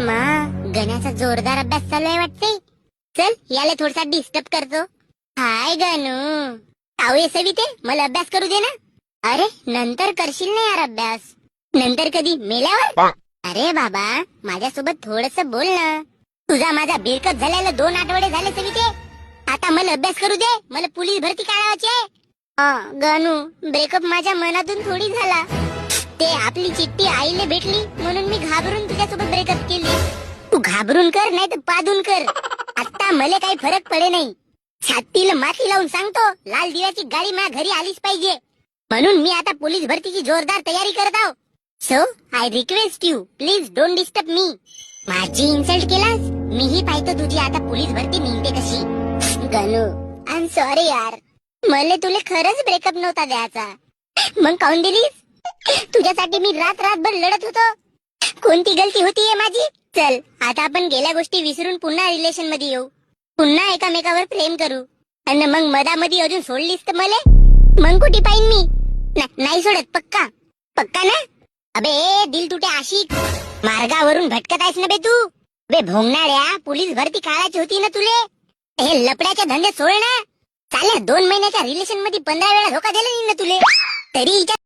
मा, गण्याचा जोरदार अभ्यास चालू आहे वाटते. चल याला थोडासा डिस्टर्ब करतो. हाय गणू, आऊ सविते, मला अभ्यास करू दे ना. अरे नंतर करशील ना यार अभ्यास. नंतर कधी, मेल्यावर? अरे बाबा, माझ्यासोबत थोडस बोल ना. तुझा माझा ब्रेकअप झाल्याला 2 आठवडे झाले सविते. आता मला अभ्यास करू दे. मला पोलीस भरती काढायची आहे. गणू, ब्रेकअप माझ्या मनातून थोडी झाला. ते आपली चिठ्ठी आईला भेटली म्हणून मी घाबरून तुझ्यासोबत ब्रेकअप केली. तू घाबरून कर नाही तर पादून कर, आता मला काही फरक पडे नाही. छातीला माती लावून सांगतो, लाल दिव्याची गाडी माझ्या घरी आलीच पाहिजे. म्हणून मी आता पोलीस भरतीची जोरदार तयारी करत आहो. So I request you, please don't disturb me. माझी इन्सल्ट केलास, मीही पाहतो तुझी आता पोलीस भरती निघते कशी. गणू, आय एम सॉरी यार, मला तुला खरंच ब्रेकअप नव्हता द्यायचा. मग काऊन दिलीस? तुझ्यासाठी मी रात्रभर लढत होतो. कोणती गलती होती माझी? चल आता आपण गेल्या गोष्टी विसरून पुन्हा रिलेशन मध्ये येऊ. पुन्हा एकामेकावर प्रेम करू. आणि मग मधामध्ये अजून सोडलीस तर मला मग कुठे पाहिन मी? नाही सोडत, पक्का पक्का ना? अबे दिल तुटे आशिक, मार्गावरून भटकत आहेस ना बे तू. बे भोंगणाऱ्या, पोलीस भरती काढायची होती ना तुले. हे लपड्याच्या धंदे सोड ना. चाल्या 2 महिन्याच्या रिलेशन मध्ये 15 वेळा धोका दिला ना तुले, तरी